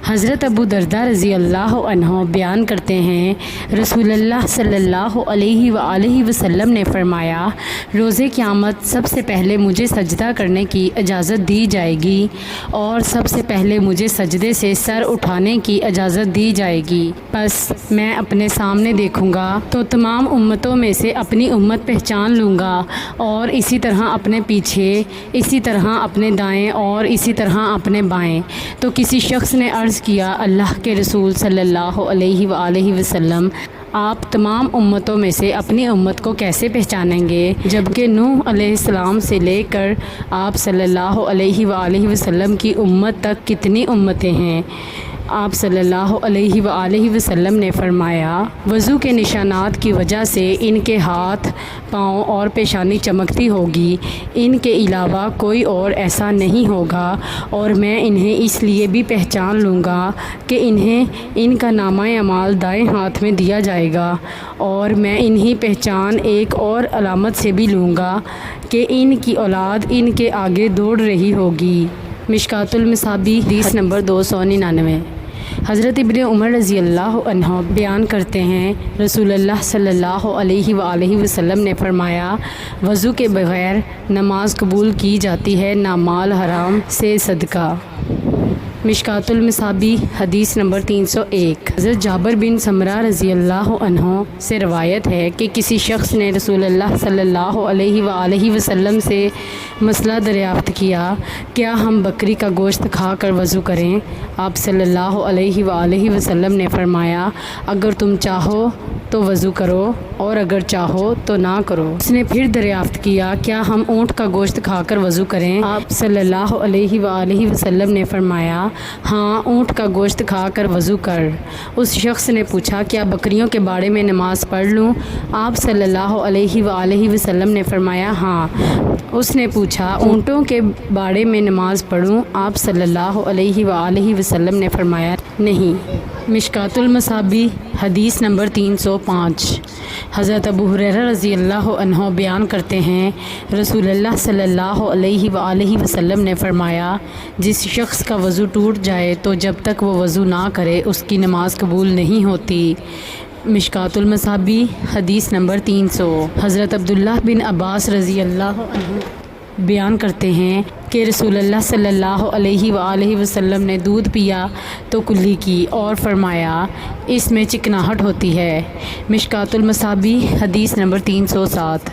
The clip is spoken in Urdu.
حضرت ابو درداء رضی اللہ عنہ بیان کرتے ہیں، رسول اللہ صلی اللہ علیہ وآلہ وسلم نے فرمایا، روز قیامت سب سے پہلے مجھے سجدہ کرنے کی اجازت دی جائے گی اور سب سے پہلے مجھے سجدے سے سر اٹھانے کی اجازت دی جائے گی۔ پس میں اپنے سامنے دیکھوں گا تو تمام امتوں میں سے اپنی امت پہچان لوں گا، اور اسی طرح اپنے پیچھے، اسی طرح اپنے دائیں اور اسی طرح اپنے بائیں۔ تو کسی شخص نے عرض کیا، اللہ کے رسول صلی اللہ علیہ وآلہ وسلم، آپ تمام امتوں میں سے اپنی امت کو کیسے پہچانیں گے، جبکہ نوح علیہ السلام سے لے کر آپ صلی اللہ علیہ وآلہ وسلم کی امت تک کتنی امتیں ہیں؟ آپ صلی اللہ علیہ وآلہ وسلم نے فرمایا، وضو کے نشانات کی وجہ سے ان کے ہاتھ، پاؤں اور پیشانی چمکتی ہوگی، ان کے علاوہ کوئی اور ایسا نہیں ہوگا، اور میں انہیں اس لیے بھی پہچان لوں گا کہ انہیں ان کا نامہ اعمال دائیں ہاتھ میں دیا جائے گا، اور میں انہی پہچان ایک اور علامت سے بھی لوں گا کہ ان کی اولاد ان کے آگے دوڑ رہی ہوگی۔ مشکوٰۃ المصابیح، حدیث نمبر 299۔ حضرت ابن عمر رضی اللہ عنہ بیان کرتے ہیں، رسول اللہ صلی اللہ علیہ وآلہ وسلم نے فرمایا، وضو کے بغیر نماز قبول کی جاتی ہے، نہ مال حرام سے صدقہ۔ مشکوٰۃ المصابیح، حدیث نمبر 301۔ حضرت جابر بن سمرہ رضی اللہ عنہ سے روایت ہے کہ کسی شخص نے رسول اللہ صلی اللہ علیہ وآلہ وسلم سے مسئلہ دریافت کیا، کیا ہم بکری کا گوشت کھا کر وضو کریں؟ آپ صلی اللہ علیہ وآلہ وسلم نے فرمایا، اگر تم چاہو تو وضو کرو اور اگر چاہو تو نہ کرو۔ اس نے پھر دریافت کیا، کیا ہم اونٹ کا گوشت کھا کر وضو کریں؟ آپ صلی اللہ علیہ وآلہ وسلم نے فرمایا، ہاں، اونٹ کا گوشت کھا کر وضو کر۔ اس شخص نے پوچھا، کیا بکریوں کے باڑے میں نماز پڑھ لوں؟ آپ صلی اللہ علیہ وآلہ وسلم نے فرمایا، ہاں۔ اس نے پوچھا، اونٹوں کے باڑے میں نماز پڑھوں؟ آپ صلی اللہ علیہ وآلہ وسلم نے فرمایا، نہیں۔ مشکوٰۃ المصابیح، حدیث نمبر 305۔ حضرت ابو ہریرہ رضی اللہ عنہ بیان کرتے ہیں، رسول اللہ صلی اللہ علیہ وآلہ وسلم نے فرمایا، جس شخص کا وضو ٹوٹ جائے تو جب تک وہ وضو نہ کرے اس کی نماز قبول نہیں ہوتی۔ مشکوٰۃ المصابیح، حدیث نمبر 300۔ حضرت عبداللہ بن عباس رضی اللہ عنہ بیان کرتے ہیں کہ رسول اللہ صلی اللہ علیہ وآلہ وسلم نے دودھ پیا تو کلی کی اور فرمایا، اس میں چکناہٹ ہوتی ہے۔ مشکوٰۃ المصابیح، حدیث نمبر 307۔